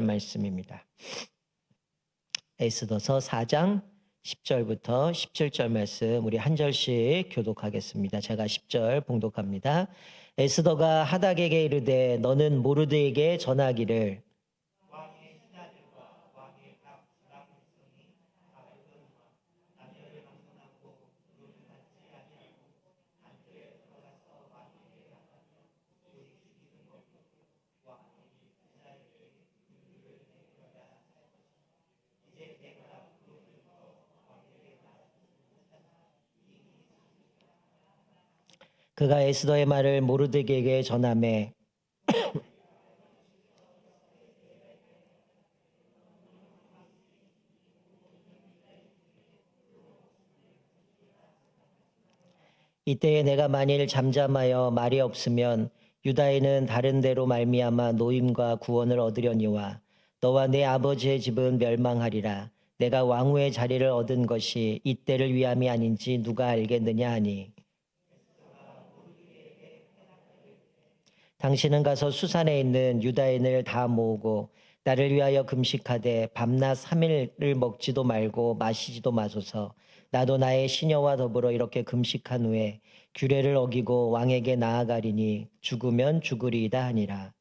말씀입니다. 에스더서 4장 10절부터 17절 말씀 우리 한 절씩 교독하겠습니다. 제가 10절 봉독합니다. 에스더가 하닥에게 이르되 너는 모르드에게 전하기를 그가 에스더의 말을 모르드에게 전하매 이때에 내가 만일 잠잠하여 말이 없으면 유다인은 다른 데로 말미암아 노임과 구원을 얻으려니와 너와 내 아버지의 집은 멸망하리라. 내가 왕후의 자리를 얻은 것이 이때를 위함이 아닌지 누가 알겠느냐 하니 당신은 가서 수산에 있는 유다인을 다 모으고 나를 위하여 금식하되 밤낮 3일을 먹지도 말고 마시지도 마소서. 나도 나의 시녀와 더불어 이렇게 금식한 후에 규례를 어기고 왕에게 나아가리니 죽으면 죽으리이다 하니라.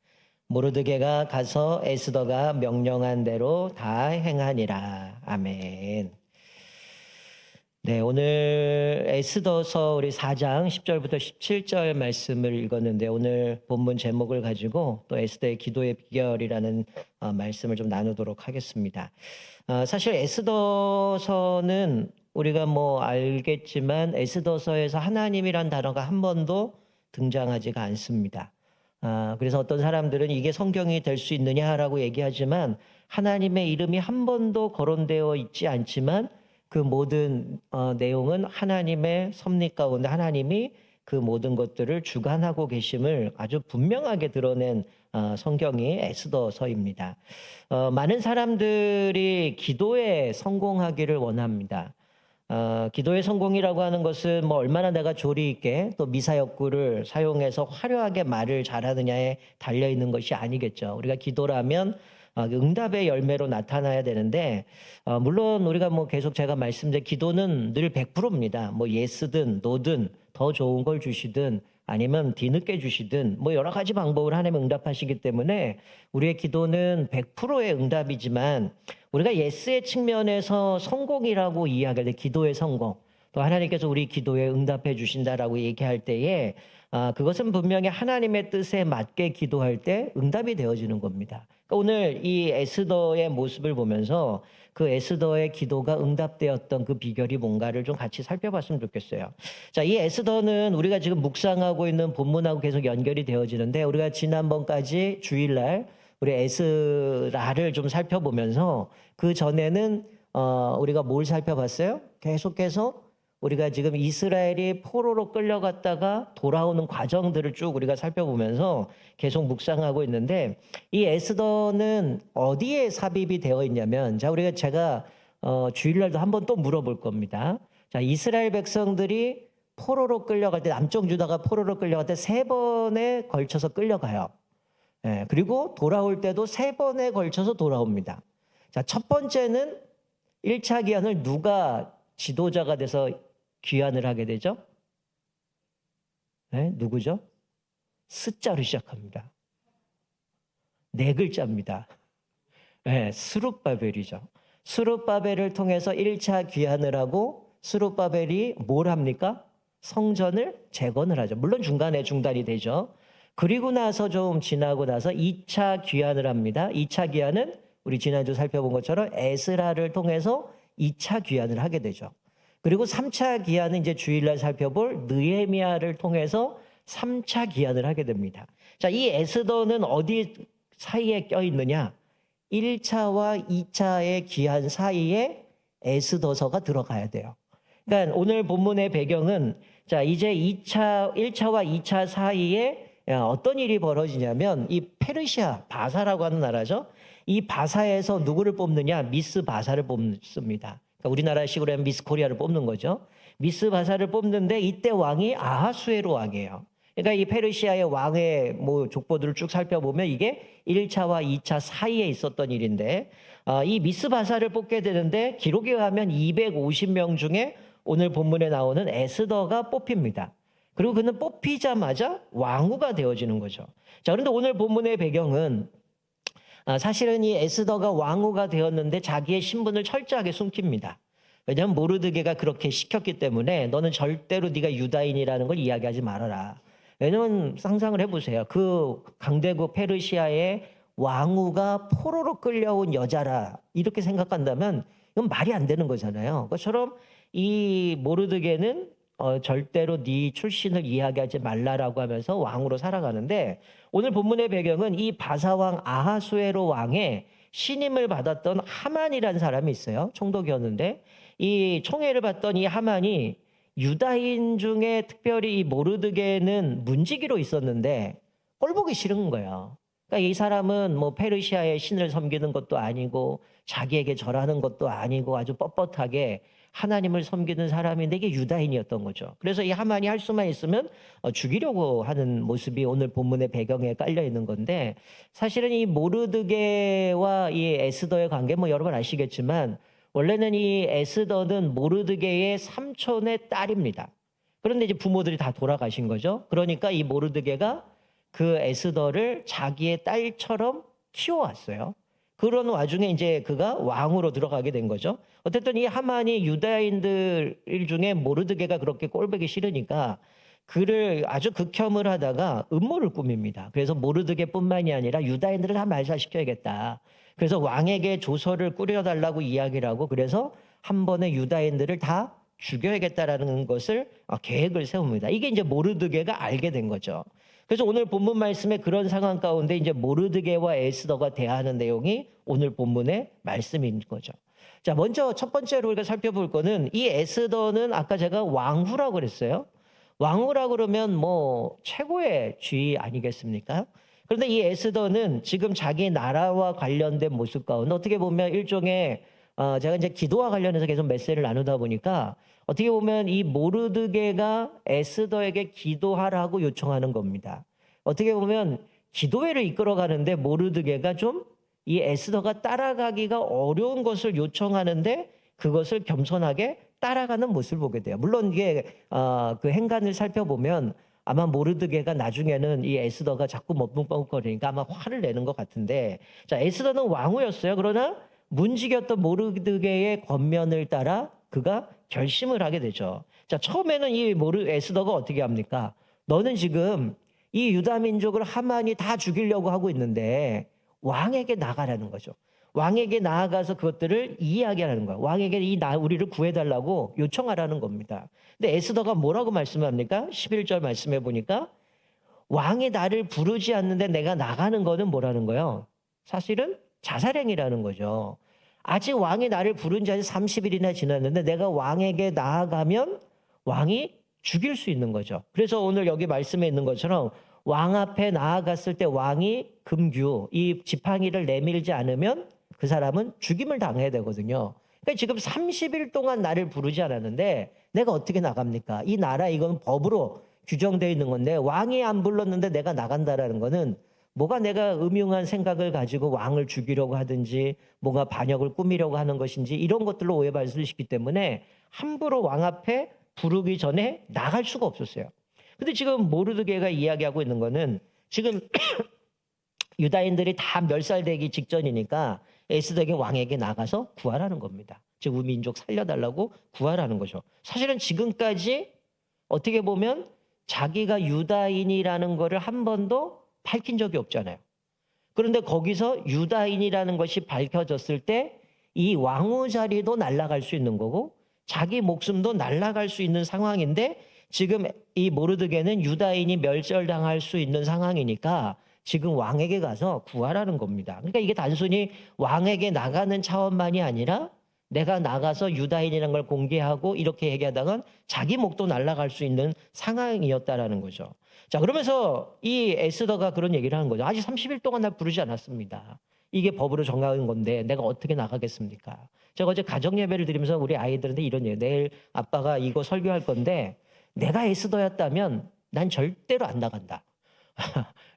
모르드게가 가서 에스더가 명령한 대로 다 행하니라. 아멘. 네, 오늘 에스더서 우리 4장 10절부터 17절 말씀을 읽었는데 오늘 본문 제목을 가지고 또 에스더의 기도의 비결이라는 말씀을 좀 나누도록 하겠습니다. 사실 에스더서는 우리가 뭐 알겠지만 에스더서에서 하나님이란 단어가 한 번도 등장하지가 않습니다. 그래서 어떤 사람들은 이게 성경이 될 수 있느냐라고 얘기하지만 하나님의 이름이 한 번도 거론되어 있지 않지만 그 모든 내용은 하나님의 섭리 가운데 하나님이 그 모든 것들을 주관하고 계심을 아주 분명하게 드러낸 성경이 에스더서입니다. 많은 사람들이 기도에 성공하기를 원합니다. 기도의 성공이라고 하는 것은 뭐 얼마나 내가 조리 있게 또 미사역구를 사용해서 화려하게 말을 잘하느냐에 달려 있는 것이 아니겠죠. 우리가 기도라면 응답의 열매로 나타나야 되는데 물론 우리가 뭐 계속 제가 말씀드린 기도는 늘 100%입니다. 뭐 예스든 노든 더 좋은 걸 주시든 아니면 뒤늦게 주시든 뭐 여러 가지 방법으로 하나님 응답하시기 때문에 우리의 기도는 100%의 응답이지만 우리가 예스의 측면에서 성공이라고 이야기할 때 기도의 성공 또 하나님께서 우리 기도에 응답해 주신다라고 얘기할 때에 그것은 분명히 하나님의 뜻에 맞게 기도할 때 응답이 되어지는 겁니다. 그러니까 오늘 이 에스더의 모습을 보면서 그 에스더의 기도가 응답되었던 그 비결이 뭔가를 좀 같이 살펴봤으면 좋겠어요. 자, 이 에스더는 우리가 지금 묵상하고 있는 본문하고 계속 연결이 되어지는데 우리가 지난번까지 주일날 우리 에스라를 좀 살펴보면서 그 전에는 우리가 뭘 살펴봤어요? 계속해서 우리가 지금 이스라엘이 포로로 끌려갔다가 돌아오는 과정들을 쭉 우리가 살펴보면서 계속 묵상하고 있는데 이 에스더는 어디에 삽입이 되어 있냐면 자 우리가 제가 주일날도 한번 또 물어볼 겁니다. 자 이스라엘 백성들이 포로로 끌려갈 때 남쪽 유다가 포로로 끌려갈 때 3번에 걸쳐서 끌려가요. 예, 그리고 돌아올 때도 3번에 걸쳐서 돌아옵니다. 자, 첫 번째는 1차 귀환을 누가 지도자가 돼서 귀환을 하게 되죠? 네, 누구죠? 스자로 시작합니다. 4글자입니다. 네, 스룹바벨이죠. 스룹바벨을 통해서 1차 귀환을 하고 스룹바벨이 뭘 합니까? 성전을 재건을 하죠. 물론 중간에 중단이 되죠. 그리고 나서 좀 지나고 나서 2차 귀환을 합니다. 2차 귀환은 우리 지난주 살펴본 것처럼 에스라를 통해서 2차 귀환을 하게 되죠. 그리고 3차 귀환은 이제 주일날 살펴볼 느헤미야를 통해서 3차 귀환을 하게 됩니다. 자, 이 에스더는 어디 사이에 껴있느냐? 1차와 2차의 귀환 사이에 에스더서가 들어가야 돼요. 그러니까 오늘 본문의 배경은 자, 이제 1차와 2차 사이에 어떤 일이 벌어지냐면 이 페르시아 바사라고 하는 나라죠. 이 바사에서 누구를 뽑느냐? 미스 바사를 뽑습니다. 그러니까 우리나라식으로 하면 미스 코리아를 뽑는 거죠. 미스 바사를 뽑는데 이때 왕이 아하수에로 왕이에요. 그러니까 이 페르시아의 왕의 뭐 족보들을 쭉 살펴보면 이게 1차와 2차 사이에 있었던 일인데 이 미스바사를 뽑게 되는데 기록에 의하면 250명 중에 오늘 본문에 나오는 에스더가 뽑힙니다. 그리고 그는 뽑히자마자 왕후가 되어지는 거죠. 자, 그런데 오늘 본문의 배경은 사실은 이 에스더가 왕후가 되었는데 자기의 신분을 철저하게 숨깁니다. 왜냐하면 모르드게가 그렇게 시켰기 때문에 너는 절대로 네가 유다인이라는 걸 이야기하지 말아라. 왜냐면 상상을 해보세요. 그 강대국 페르시아의 왕후가 포로로 끌려온 여자라 이렇게 생각한다면 이건 말이 안 되는 거잖아요. 그것처럼 이 모르드게는 절대로 네 출신을 이야기하지 말라라고 하면서 왕으로 살아가는데 오늘 본문의 배경은 이 바사왕 아하수에로 왕의 신임을 받았던 하만이라는 사람이 있어요. 총독이었는데 이 총애를 받던 이 하만이 유다인 중에 특별히 이 모르드게는 문지기로 있었는데 꼴 보기 싫은 거예요. 그러니까 이 사람은 뭐 페르시아의 신을 섬기는 것도 아니고 자기에게 절하는 것도 아니고 아주 뻣뻣하게 하나님을 섬기는 사람인데 이게 유다인이었던 거죠. 그래서 이 하만이 할 수만 있으면 죽이려고 하는 모습이 오늘 본문의 배경에 깔려 있는 건데 사실은 이 모르드게와 이 에스더의 관계 뭐 여러분 아시겠지만 원래는 이 에스더는 모르드게의 삼촌의 딸입니다. 그런데 이제 부모들이 다 돌아가신 거죠. 그러니까 이 모르드게가 그 에스더를 자기의 딸처럼 키워왔어요. 그런 와중에 이제 그가 왕으로 들어가게 된 거죠. 어쨌든 이 하만이 유다인들 중에 모르드게가 그렇게 꼴보기 싫으니까 그를 아주 극혐을 하다가 음모를 꾸밉니다. 그래서 모르드게뿐만이 아니라 유다인들을 다 말살시켜야겠다. 그래서 왕에게 조서를 꾸려달라고 이야기를 하고 그래서 한 번에 유다인들을 다 죽여야겠다라는 것을 계획을 세웁니다. 이게 이제 모르드게가 알게 된 거죠. 그래서 오늘 본문 말씀에 그런 상황 가운데 이제 모르드게와 에스더가 대화하는 내용이 오늘 본문의 말씀인 거죠. 자, 먼저 첫 번째로 우리가 살펴볼 거는 이 에스더는 아까 제가 왕후라고 그랬어요. 왕후라 그러면 뭐 최고의 쥐 아니겠습니까? 그런데 이 에스더는 지금 자기 나라와 관련된 모습 가운데 어떻게 보면 일종의 제가 이제 기도와 관련해서 계속 메시지를 나누다 보니까 어떻게 보면 이 모르드게가 에스더에게 기도하라고 요청하는 겁니다. 어떻게 보면 기도회를 이끌어가는데 모르드게가 좀 이 에스더가 따라가기가 어려운 것을 요청하는데 그것을 겸손하게 따라가는 모습을 보게 돼요. 물론 이게 그 행간을 살펴보면 아마 모르드게가 나중에는 이 에스더가 자꾸 머뭇머뭇거리니까 아마 화를 내는 것 같은데 자 에스더는 왕후였어요. 그러나 문지겼던 모르드게의 권면을 따라 그가 결심을 하게 되죠. 자 처음에는 이 에스더가 어떻게 합니까? 너는 지금 이 유다 민족을 하만이 다 죽이려고 하고 있는데 왕에게 나가라는 거죠. 왕에게 나아가서 그것들을 이야기하라는 거예요. 왕에게 우리를 구해달라고 요청하라는 겁니다. 근데 에스더가 뭐라고 말씀합니까? 11절 말씀해 보니까 왕이 나를 부르지 않는데 내가 나가는 거는 뭐라는 거예요? 사실은 자살행위라는 거죠. 아직 왕이 나를 부른 지 아직 30일이나 지났는데 내가 왕에게 나아가면 왕이 죽일 수 있는 거죠. 그래서 오늘 여기 말씀에 있는 것처럼 왕 앞에 나아갔을 때 왕이 금규, 이 지팡이를 내밀지 않으면 그 사람은 죽임을 당해야 되거든요. 그러니까 지금 30일 동안 나를 부르지 않았는데 내가 어떻게 나갑니까? 이 나라 이건 법으로 규정되어 있는 건데 왕이 안 불렀는데 내가 나간다라는 거는 뭐가 내가 음흉한 생각을 가지고 왕을 죽이려고 하든지 뭔가 반역을 꾸미려고 하는 것인지 이런 것들로 오해받을 수 있기 때문에 함부로 왕 앞에 부르기 전에 나갈 수가 없었어요. 근데 지금 모르드게가 이야기하고 있는 거는 지금 유다인들이 다 멸살되기 직전이니까 에스더에게 왕에게 나가서 구하라는 겁니다. 즉 우리 민족 살려달라고 구하라는 거죠. 사실은 지금까지 어떻게 보면 자기가 유다인이라는 거를 한 번도 밝힌 적이 없잖아요. 그런데 거기서 유다인이라는 것이 밝혀졌을 때 이 왕후 자리도 날아갈 수 있는 거고 자기 목숨도 날아갈 수 있는 상황인데 지금 이 모르드게는 유다인이 멸절당할 수 있는 상황이니까 지금 왕에게 가서 구하라는 겁니다. 그러니까 이게 단순히 왕에게 나가는 차원만이 아니라 내가 나가서 유다인이라는 걸 공개하고 이렇게 얘기하다간 자기 목도 날아갈 수 있는 상황이었다라는 거죠. 자, 그러면서 이 에스더가 그런 얘기를 하는 거죠. 아직 30일 동안 날 부르지 않았습니다. 이게 법으로 정한 건데 내가 어떻게 나가겠습니까? 제가 어제 가정 예배를 드리면서 우리 아이들한테 이런 얘기, 내일 아빠가 이거 설교할 건데 내가 에스더였다면 난 절대로 안 나간다.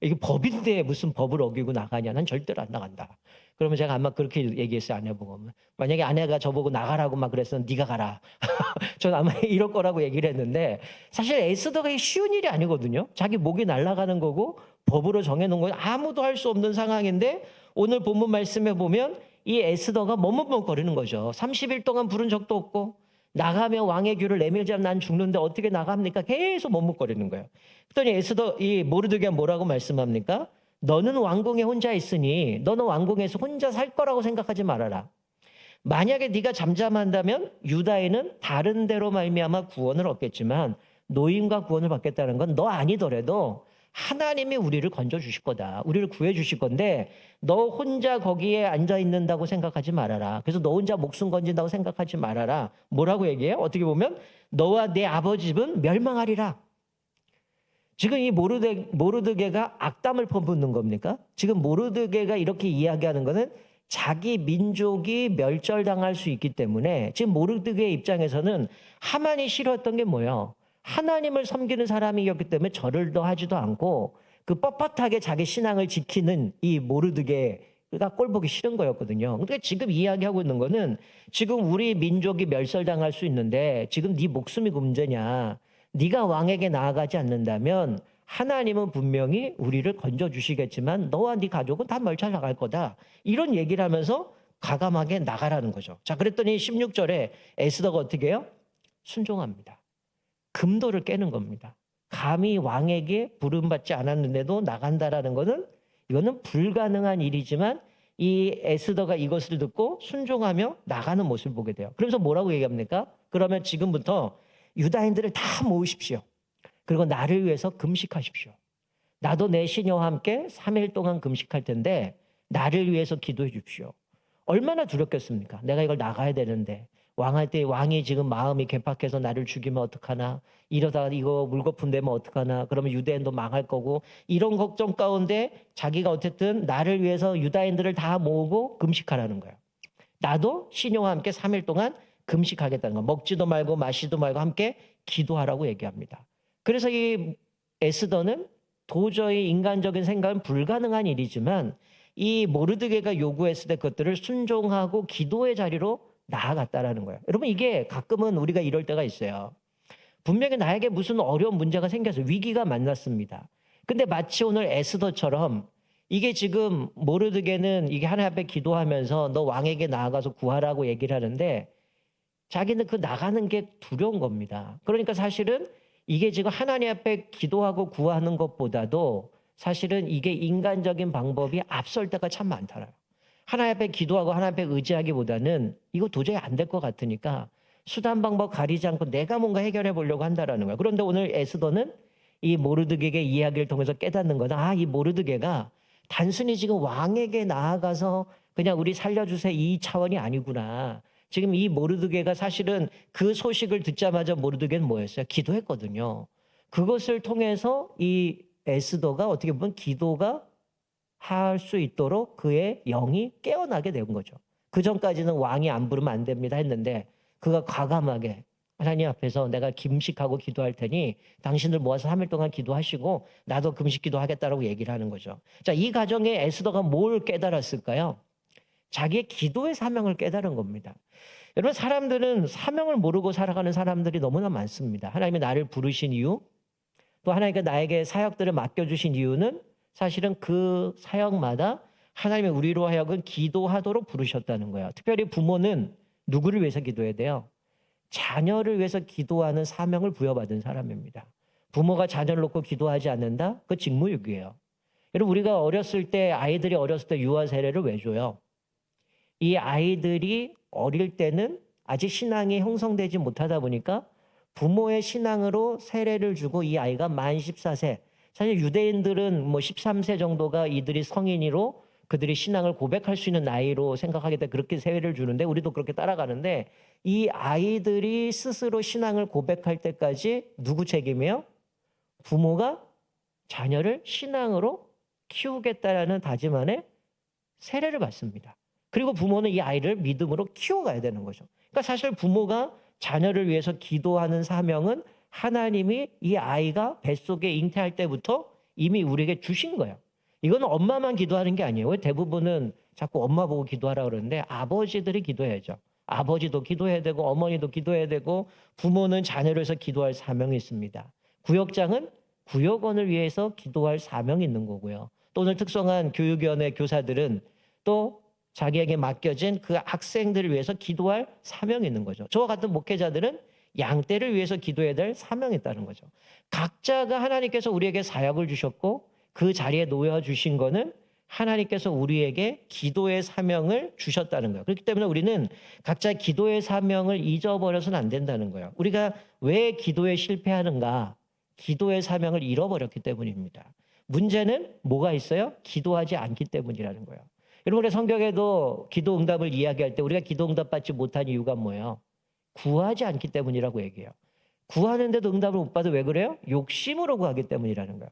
이게 법인데 무슨 법을 어기고 나가냐. 난 절대로 안 나간다. 그러면 제가 아마 그렇게 얘기했어요. 아내보고. 만약에 아내가 저보고 나가라고 막 그랬으면 네가 가라. 저는 아마 이럴 거라고 얘기를 했는데 사실 에스더가 쉬운 일이 아니거든요. 자기 목이 날아가는 거고 법으로 정해놓은 거 아무도 할 수 없는 상황인데 오늘 본문 말씀에 보면 이 에스더가 머뭇머뭇거리는 거죠. 30일 동안 부른 적도 없고 나가면 왕의 규를 내밀자면 난 죽는데 어떻게 나갑니까? 계속 머뭇거리는 거예요. 그랬더니 에스더 이 모르드게가 뭐라고 말씀합니까? 너는 왕궁에 혼자 있으니 너는 왕궁에서 혼자 살 거라고 생각하지 말아라. 만약에 네가 잠잠한다면 유다인은 다른 데로 말미암아 구원을 얻겠지만 노임과 구원을 받겠다는 건 너 아니더라도 하나님이 우리를 건져 주실 거다. 우리를 구해 주실 건데 너 혼자 거기에 앉아 있는다고 생각하지 말아라. 그래서 너 혼자 목숨 건진다고 생각하지 말아라. 뭐라고 얘기해요? 어떻게 보면 너와 내 아버지 집은 멸망하리라. 지금 이 모르드게가 악담을 퍼붓는 겁니까? 지금 모르드게가 이렇게 이야기하는 것은 자기 민족이 멸절당할 수 있기 때문에 지금 모르드게 입장에서는 하만이 싫어했던 게 뭐예요? 하나님을 섬기는 사람이었기 때문에 절을 더 하지도 않고 그 뻣뻣하게 자기 신앙을 지키는 이 모르드게가 꼴 보기 싫은 거였거든요. 그러니까 지금 이야기하고 있는 거는 지금 우리 민족이 멸절당할 수 있는데 지금 네 목숨이 문제냐? 네가 왕에게 나아가지 않는다면 하나님은 분명히 우리를 건져주시겠지만 너와 네 가족은 다 멸쳐 나갈 거다. 이런 얘기를 하면서 과감하게 나가라는 거죠. 자, 그랬더니 16절에 에스더가 어떻게 해요? 순종합니다. 금도를 깨는 겁니다. 감히 왕에게 부름받지 않았는데도 나간다라는 것은 이거는 불가능한 일이지만 이 에스더가 이것을 듣고 순종하며 나가는 모습을 보게 돼요. 그러면서 뭐라고 얘기합니까? 그러면 지금부터 유다인들을 다 모으십시오. 그리고 나를 위해서 금식하십시오. 나도 내 시녀와 함께 3일 동안 금식할 텐데 나를 위해서 기도해 주십시오. 얼마나 두렵겠습니까? 내가 이걸 나가야 되는데 왕할 때 왕이 지금 마음이 괴팍해서 나를 죽이면 어떡하나, 이러다가 이거 물거품 되면 어떡하나, 그러면 유대인도 망할 거고, 이런 걱정 가운데 자기가 어쨌든 나를 위해서 유다인들을 다 모으고 금식하라는 거예요. 나도 시녀와 함께 3일 동안 금식하겠다는 거. 먹지도 말고 마시지도 말고 함께 기도하라고 얘기합니다. 그래서 이 에스더는 도저히 인간적인 생각은 불가능한 일이지만 이 모르드게가 요구했을 때 그것들을 순종하고 기도의 자리로 나아갔다라는 거예요. 여러분, 이게 가끔은 우리가 이럴 때가 있어요. 분명히 나에게 무슨 어려운 문제가 생겨서 위기가 만났습니다. 근데 마치 오늘 에스더처럼 이게 지금 모르드게는 이게 하나님 앞에 기도하면서 너 왕에게 나아가서 구하라고 얘기를 하는데 자기는 그 나가는 게 두려운 겁니다. 그러니까 사실은 이게 지금 하나님 앞에 기도하고 구하는 것보다도 사실은 이게 인간적인 방법이 앞설 때가 참 많더라고요. 하나님 앞에 기도하고 하나님 앞에 의지하기보다는 이거 도저히 안 될 것 같으니까 수단 방법 가리지 않고 내가 뭔가 해결해 보려고 한다라는 거예요. 그런데 오늘 에스더는 이 모르드게의 이야기를 통해서 깨닫는 거다. 이 모르드게가 단순히 지금 왕에게 나아가서 그냥 우리 살려주세요 이 차원이 아니구나. 지금 이 모르드게가 사실은 그 소식을 듣자마자 모르드게는 뭐였어요? 기도했거든요. 그것을 통해서 이 에스더가 어떻게 보면 기도가 할 수 있도록 그의 영이 깨어나게 된 거죠. 그 전까지는 왕이 안 부르면 안 됩니다 했는데 그가 과감하게 하나님 앞에서 내가 금식하고 기도할 테니 당신들 모아서 3일 동안 기도하시고 나도 금식 기도하겠다라고 얘기를 하는 거죠. 자, 이 과정에 에스더가 뭘 깨달았을까요? 자기의 기도의 사명을 깨달은 겁니다. 여러분, 사람들은 사명을 모르고 살아가는 사람들이 너무나 많습니다. 하나님이 나를 부르신 이유, 또 하나님께 나에게 사역들을 맡겨주신 이유는 사실은 그 사역마다 하나님의 우리로 하여금 기도하도록 부르셨다는 거예요. 특별히 부모는 누구를 위해서 기도해야 돼요? 자녀를 위해서 기도하는 사명을 부여받은 사람입니다. 부모가 자녀를 놓고 기도하지 않는다? 그 직무유기예요. 여러분, 우리가 어렸을 때 아이들이 어렸을 때 유아 세례를 왜 줘요? 이 아이들이 어릴 때는 아직 신앙이 형성되지 못하다 보니까 부모의 신앙으로 세례를 주고 이 아이가 만 14세, 사실 유대인들은 뭐 13세 정도가 이들이 성인으로 그들이 신앙을 고백할 수 있는 나이로 생각하기 때문에 그렇게 세례를 주는데 우리도 그렇게 따라가는데 이 아이들이 스스로 신앙을 고백할 때까지 누구 책임이에요? 부모가 자녀를 신앙으로 키우겠다라는 다짐 안에 세례를 받습니다. 그리고 부모는 이 아이를 믿음으로 키워가야 되는 거죠. 그러니까 사실 부모가 자녀를 위해서 기도하는 사명은 하나님이 이 아이가 뱃속에 잉태할 때부터 이미 우리에게 주신 거예요. 이건 엄마만 기도하는 게 아니에요. 왜 대부분은 자꾸 엄마 보고 기도하라 그러는데 아버지들이 기도해야죠. 아버지도 기도해야 되고 어머니도 기도해야 되고 부모는 자녀를 위해서 기도할 사명이 있습니다. 구역장은 구역원을 위해서 기도할 사명이 있는 거고요. 또 오늘 특성한 교육위원회 교사들은 또 자기에게 맡겨진 그 학생들을 위해서 기도할 사명이 있는 거죠. 저와 같은 목회자들은 양떼를 위해서 기도해야 될 사명이 있다는 거죠. 각자가 하나님께서 우리에게 사역을 주셨고 그 자리에 놓여 주신 거는 하나님께서 우리에게 기도의 사명을 주셨다는 거예요. 그렇기 때문에 우리는 각자 기도의 사명을 잊어버려서는 안 된다는 거예요. 우리가 왜 기도에 실패하는가? 기도의 사명을 잃어버렸기 때문입니다. 문제는 뭐가 있어요? 기도하지 않기 때문이라는 거예요. 여러분, 우리 성경에도 기도 응답을 이야기할 때 우리가 기도 응답 받지 못한 이유가 뭐예요? 구하지 않기 때문이라고 얘기해요. 구하는데도 응답을 못 받아 왜 그래요? 욕심으로 구하기 때문이라는 거예요.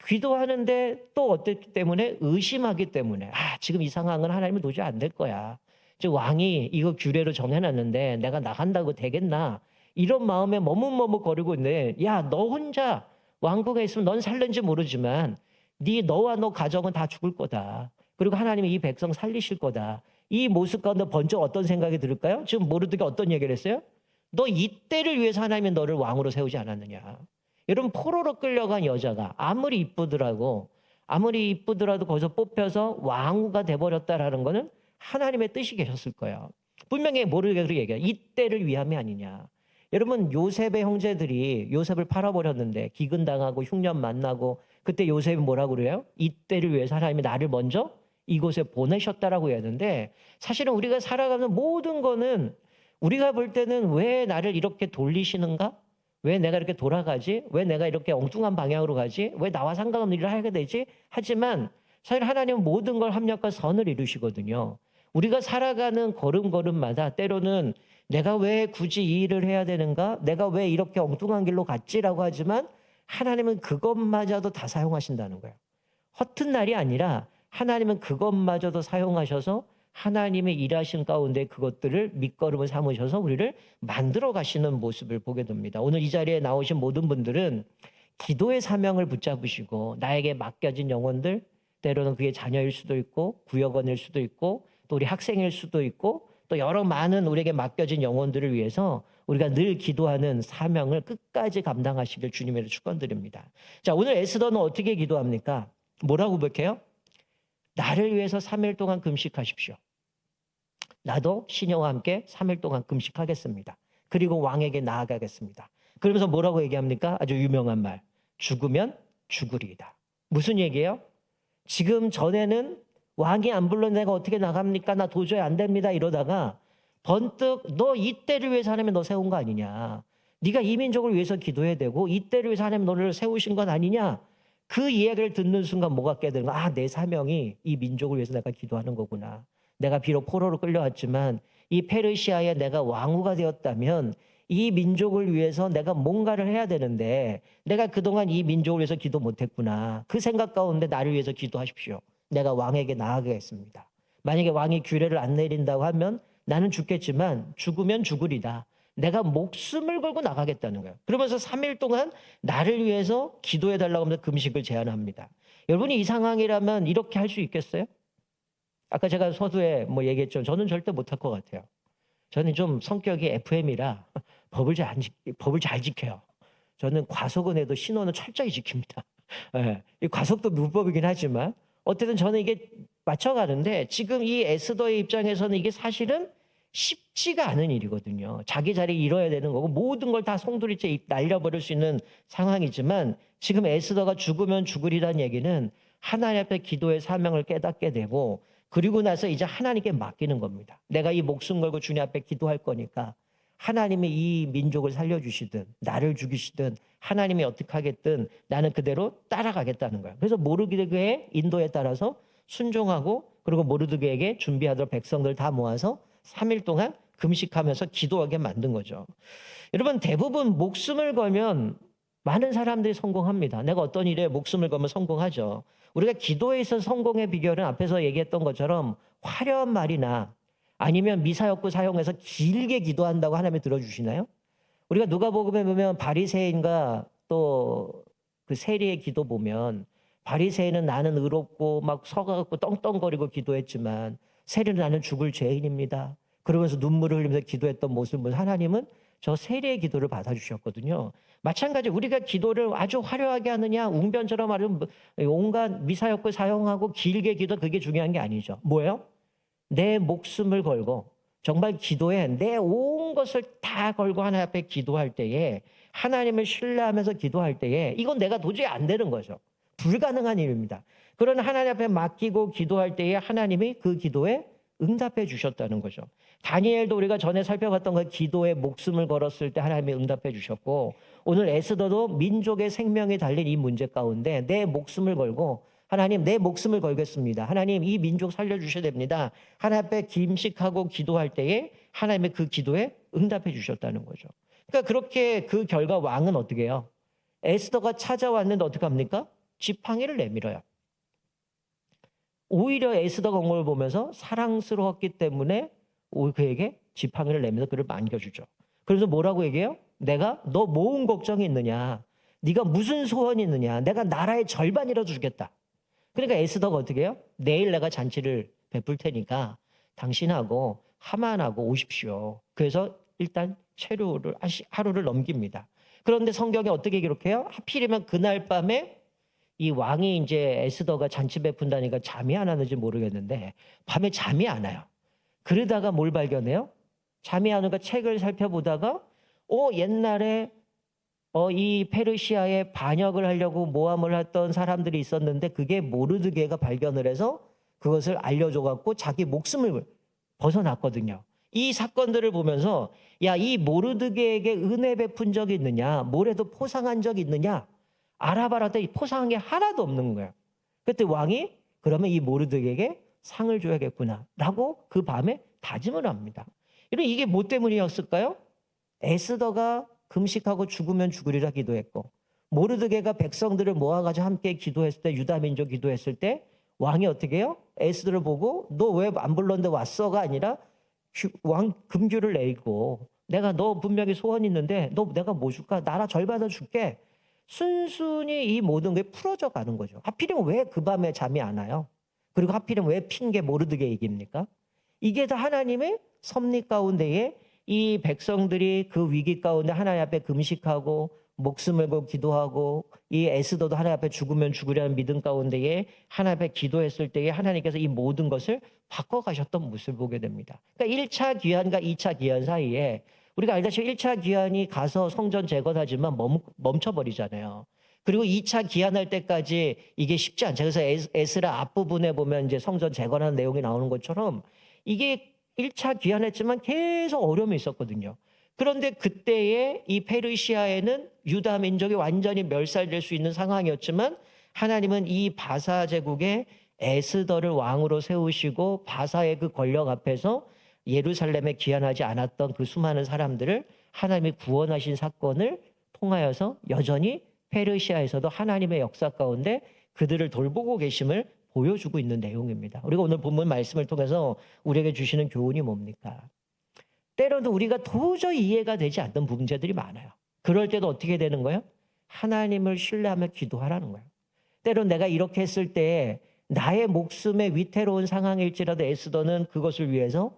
기도하는데 또 어땠기 때문에? 의심하기 때문에. 지금 이 상황은 하나님은 도저히 안 될 거야. 지금 왕이 이거 규례로 정해놨는데 내가 나간다고 되겠나? 이런 마음에 머뭇머뭇거리고 있는데, 야, 너 혼자 왕국에 있으면 넌 살는지 모르지만 너와 너 가정은 다 죽을 거다. 그리고 하나님이 이 백성 살리실 거다. 이 모습 가운데 번쩍 어떤 생각이 들을까요? 지금 모르드게 어떤 얘기를 했어요? 너 이때를 위해서 하나님이 너를 왕으로 세우지 않았느냐. 여러분, 포로로 끌려간 여자가 아무리 이쁘더라도 거기서 뽑혀서 왕후가 돼버렸다라는 거는 하나님의 뜻이 계셨을 거예요. 분명히 모르게 얘기해요. 이때를 위함이 아니냐. 여러분, 요셉의 형제들이 요셉을 팔아버렸는데 기근당하고 흉년 만나고 그때 요셉이 뭐라고 그래요? 이때를 위해서 하나님이 나를 먼저 이곳에 보내셨다라고 해야 하는데, 사실은 우리가 살아가는 모든 거는 우리가 볼 때는 왜 나를 이렇게 돌리시는가? 왜 내가 이렇게 돌아가지? 왜 내가 이렇게 엉뚱한 방향으로 가지? 왜 나와 상관없는 일을 하게 되지? 하지만 사실 하나님은 모든 걸 합력과 선을 이루시거든요. 우리가 살아가는 걸음걸음마다 때로는 내가 왜 굳이 이 일을 해야 되는가? 내가 왜 이렇게 엉뚱한 길로 갔지라고 하지만 하나님은 그것마저도 다 사용하신다는 거예요. 허튼 날이 아니라 하나님은 그것마저도 사용하셔서 하나님의 일하신 가운데 그것들을 밑거름을 삼으셔서 우리를 만들어 가시는 모습을 보게 됩니다. 오늘 이 자리에 나오신 모든 분들은 기도의 사명을 붙잡으시고 나에게 맡겨진 영혼들, 때로는 그게 자녀일 수도 있고 구역원일 수도 있고 또 우리 학생일 수도 있고 또 여러 많은 우리에게 맡겨진 영혼들을 위해서 우리가 늘 기도하는 사명을 끝까지 감당하시길 주님으로 축원드립니다. 자, 오늘 에스더는 어떻게 기도합니까? 뭐라고 고백해요? 나를 위해서 3일 동안 금식하십시오. 나도 시녀와 함께 3일 동안 금식하겠습니다. 그리고 왕에게 나아가겠습니다. 그러면서 뭐라고 얘기합니까? 아주 유명한 말. 죽으면 죽으리이다. 무슨 얘기예요? 지금 전에는 왕이 안 불러 내가 어떻게 나갑니까? 나 도저히 안 됩니다. 이러다가 번뜩 너 이때를 위해서 하나님이 너 세운 거 아니냐. 네가 이 민족을 위해서 기도해야 되고 이때를 위해서 하나님 너를 세우신 건 아니냐. 그 이야기를 듣는 순간 뭐가 깨달은 거야? 내 사명이 이 민족을 위해서 내가 기도하는 거구나. 내가 비록 포로로 끌려왔지만 이 페르시아에 내가 왕후가 되었다면 이 민족을 위해서 내가 뭔가를 해야 되는데 내가 그동안 이 민족을 위해서 기도 못했구나. 그 생각 가운데 나를 위해서 기도하십시오. 내가 왕에게 나아가겠습니다. 만약에 왕이 규례를 안 내린다고 하면 나는 죽겠지만 죽으면 죽으리다. 내가 목숨을 걸고 나가겠다는 거예요. 그러면서 3일 동안 나를 위해서 기도해달라고 하면서 금식을 제안합니다. 여러분이 이 상황이라면 이렇게 할 수 있겠어요? 아까 제가 서두에 얘기했죠. 저는 절대 못할 것 같아요. 저는 좀 성격이 FM이라 법을 잘 지켜요. 저는 과속은 해도 신호는 철저히 지킵니다. 예, 이 과속도 불법이긴 하지만 어쨌든 저는 이게 맞춰가는데 지금 이 에스더의 입장에서는 이게 사실은 쉽지가 않은 일이거든요. 자기 자리 잃어야 되는 거고 모든 걸 다 송두리째 날려버릴 수 있는 상황이지만 지금 에스더가 죽으면 죽으리라는 얘기는 하나님 앞에 기도의 사명을 깨닫게 되고 그리고 나서 이제 하나님께 맡기는 겁니다. 내가 이 목숨 걸고 주님 앞에 기도할 거니까 하나님이 이 민족을 살려주시든 나를 죽이시든 하나님이 어떻게 하겠든 나는 그대로 따라가겠다는 거예요. 그래서 모르드게의 인도에 따라서 순종하고 그리고 모르드게에게 준비하도록 백성들 다 모아서 3일 동안 금식하면서 기도하게 만든 거죠. 여러분, 대부분 목숨을 걸면 많은 사람들이 성공합니다. 내가 어떤 일에 목숨을 걸면 성공하죠. 우리가 기도에 있어서 성공의 비결은 앞에서 얘기했던 것처럼 화려한 말이나 아니면 미사역구 사용해서 길게 기도한다고 하나님이 들어주시나요? 우리가 누가복음에 보면 바리새인과 또 그 세리의 기도 보면 바리새인은 나는 의롭고 막 서가지고 떵떵거리고 기도했지만 세리는 나는 죽을 죄인입니다. 그러면서 눈물을 흘리면서 기도했던 모습을 보면 하나님은 저 세리의 기도를 받아주셨거든요. 마찬가지 우리가 기도를 아주 화려하게 하느냐 웅변처럼 아주 온갖 미사역을 사용하고 길게 기도 그게 중요한 게 아니죠. 뭐예요? 내 목숨을 걸고 정말 기도에 내 온 것을 다 걸고 하나님 앞에 기도할 때에 하나님을 신뢰하면서 기도할 때에 이건 내가 도저히 안 되는 거죠. 불가능한 일입니다. 그러나 하나님 앞에 맡기고 기도할 때에 하나님이 그 기도에 응답해 주셨다는 거죠. 다니엘도 우리가 전에 살펴봤던 그 기도에 목숨을 걸었을 때 하나님이 응답해 주셨고 오늘 에스더도 민족의 생명이 달린 이 문제 가운데 내 목숨을 걸고 하나님 내 목숨을 걸겠습니다. 하나님 이 민족 살려주셔야 됩니다. 하나님 앞에 김식하고 기도할 때에 하나님의 그 기도에 응답해 주셨다는 거죠. 그러니까 그렇게 그 결과 왕은 어떻게 해요? 에스더가 찾아왔는데 어떻게 합니까? 지팡이를 내밀어요. 오히려 에스더가 온 걸 보면서 사랑스러웠기 때문에 그에게 지팡이를 내면서 그를 만겨주죠. 그래서 뭐라고 얘기해요? 내가 너 뭔 걱정이 있느냐? 네가 무슨 소원이 있느냐? 내가 나라의 절반이라도 주겠다. 그러니까 에스더가 어떻게 해요? 내일 내가 잔치를 베풀 테니까 당신하고 하만하고 오십시오. 그래서 일단 체류를 하루를 넘깁니다. 그런데 성경에 어떻게 기록해요? 하필이면 그날 밤에 이 왕이 이제 에스더가 잔치 베푼다니까 잠이 안 왔는지 모르겠는데 밤에 잠이 안 와요. 그러다가 뭘 발견해요? 잠이 안 오니까 책을 살펴보다가 옛날에 이 페르시아에 반역을 하려고 모함을 했던 사람들이 있었는데 그게 모르드게가 발견을 해서 그것을 알려줘갖고 자기 목숨을 벗어났거든요. 이 사건들을 보면서 야, 이 모르드게에게 은혜 베푼 적이 있느냐? 뭐래도 포상한 적이 있느냐? 알아봐라더니 포상한 게 하나도 없는 거예요. 그때 왕이 그러면 이 모르드게에게 상을 줘야겠구나 라고 그 밤에 다짐을 합니다. 이게 뭐 때문이었을까요? 에스더가 금식하고 죽으면 죽으리라 기도했고 모르드게가 백성들을 모아가지고 함께 기도했을 때 유다 민족 기도했을 때 왕이 어떻게 해요? 에스더를 보고 너 왜 안 불렀는데 왔어가 아니라 왕 금규를 내리고 내가 너 분명히 소원 있는데 너 내가 뭐 줄까? 나라 절반을 줄게. 순순히 이 모든 게 풀어져 가는 거죠. 하필이면 왜 그 밤에 잠이 안 와요? 그리고 하필이면 왜 핑계 모르드게 얘기입니까? 이게 다 하나님의 섭리 가운데에 이 백성들이 그 위기 가운데 하나님 앞에 금식하고 목숨을 걸고 기도하고 이 에스더도 하나님 앞에 죽으면 죽으려는 믿음 가운데에 하나님 앞에 기도했을 때에 하나님께서 이 모든 것을 바꿔가셨던 모습을 보게 됩니다. 그러니까 1차 귀환과 2차 귀환 사이에 우리가 알다시피 1차 귀환이 가서 성전 재건하지만 멈춰버리잖아요. 그리고 2차 귀환할 때까지 이게 쉽지 않죠. 그래서 에스라 앞부분에 보면 이제 성전 재건하는 내용이 나오는 것처럼 이게 1차 귀환했지만 계속 어려움이 있었거든요. 그런데 그때에 이 페르시아에는 유다 민족이 완전히 멸살될 수 있는 상황이었지만 하나님은 이 바사 제국에 에스더를 왕으로 세우시고 바사의 그 권력 앞에서 예루살렘에 귀환하지 않았던 그 수많은 사람들을 하나님이 구원하신 사건을 통하여서 여전히 페르시아에서도 하나님의 역사 가운데 그들을 돌보고 계심을 보여주고 있는 내용입니다. 우리가 오늘 본문 말씀을 통해서 우리에게 주시는 교훈이 뭡니까? 때로는 우리가 도저히 이해가 되지 않는 문제들이 많아요. 그럴 때도 어떻게 되는 거예요? 하나님을 신뢰하며 기도하라는 거예요. 때로는 내가 이렇게 했을 때 나의 목숨의 위태로운 상황일지라도 에스더는 그것을 위해서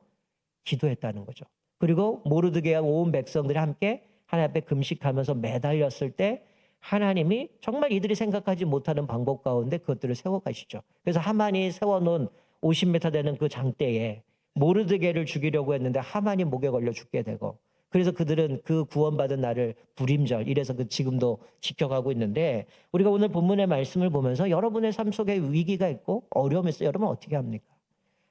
기도했다는 거죠. 그리고 모르드게와 온 백성들이 함께 하나님 앞에 금식하면서 매달렸을 때 하나님이 정말 이들이 생각하지 못하는 방법 가운데 그것들을 세워가시죠. 그래서 하만이 세워놓은 50m 되는 그 장대에 모르드게를 죽이려고 했는데 하만이 목에 걸려 죽게 되고 그래서 그들은 그 구원받은 날을 불임절 이래서 지금도 지켜가고 있는데 우리가 오늘 본문의 말씀을 보면서 여러분의 삶 속에 위기가 있고 어려움이 있어요. 여러분 어떻게 합니까?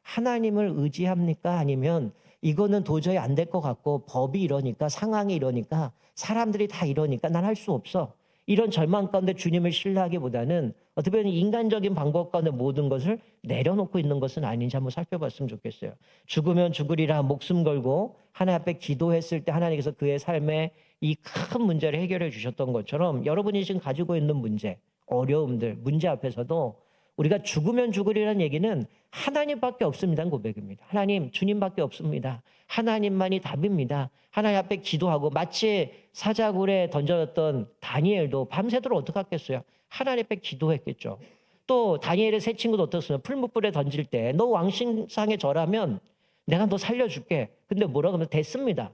하나님을 의지합니까? 아니면 이거는 도저히 안 될 것 같고 법이 이러니까 상황이 이러니까 사람들이 다 이러니까 난 할 수 없어. 이런 절망 가운데 주님을 신뢰하기보다는 어떻게 보면 인간적인 방법 가운데 모든 것을 내려놓고 있는 것은 아닌지 한번 살펴봤으면 좋겠어요. 죽으면 죽으리라 목숨 걸고 하나님 앞에 기도했을 때 하나님께서 그의 삶에 이 큰 문제를 해결해 주셨던 것처럼 여러분이 지금 가지고 있는 문제, 어려움들, 문제 앞에서도 우리가 죽으면 죽으리라는 얘기는 하나님밖에 없습니다는 고백입니다. 하나님, 주님밖에 없습니다. 하나님만이 답입니다. 하나님 앞에 기도하고 마치 사자굴에 던져졌던 다니엘도 밤새도록 어떡하겠어요? 하나님 앞에 기도했겠죠. 또 다니엘의 세 친구도 어떻습니까? 풀무불에 던질 때 너 왕신상에 절하면 내가 너 살려줄게. 근데 뭐라고 하면 됐습니다.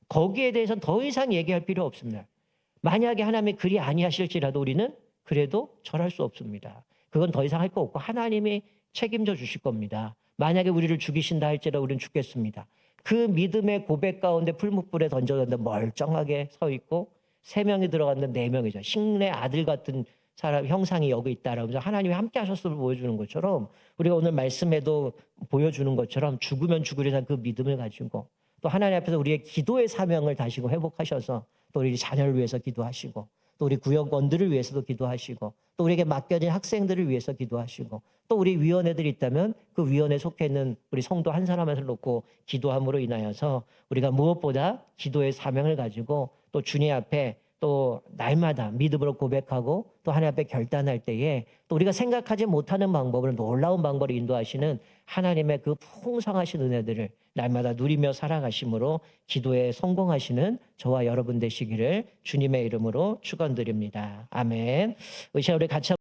거기에 대해서는 더 이상 얘기할 필요 없습니다. 만약에 하나님이 그리 아니하실지라도 우리는 그래도 절할 수 없습니다. 그건 더 이상 할 거 없고 하나님이 책임져 주실 겁니다. 만약에 우리를 죽이신다 할지라도 우리는 죽겠습니다. 그 믿음의 고백 가운데 풀무불에 던져졌는데 멀쩡하게 서 있고 3명이 들어갔는데 4명이죠. 식내 아들 같은 사람 형상이 여기 있다라고 해서 하나님이 함께 하셨음을 보여주는 것처럼 우리가 오늘 말씀에도 보여주는 것처럼 죽으면 죽으리라는 그 믿음을 가지고 또 하나님 앞에서 우리의 기도의 사명을 다시고 회복하셔서 또 우리 자녀를 위해서 기도하시고 또 우리 구역원들을 위해서도 기도하시고 또 우리에게 맡겨진 학생들을 위해서 기도하시고 또 우리 위원회들이 있다면 그 위원회에 속해 있는 우리 성도 한 사람을 놓고 기도함으로 인하여서 우리가 무엇보다 기도의 사명을 가지고 또 주님 앞에 또 날마다 믿음으로 고백하고 또 하나님 앞에 결단할 때에 또 우리가 생각하지 못하는 방법으로 놀라운 방법을 인도하시는 하나님의 그 풍성하신 은혜들을 날마다 누리며 살아가심으로 기도에 성공하시는 저와 여러분 되시기를 주님의 이름으로 축원드립니다. 아멘. 우리 같이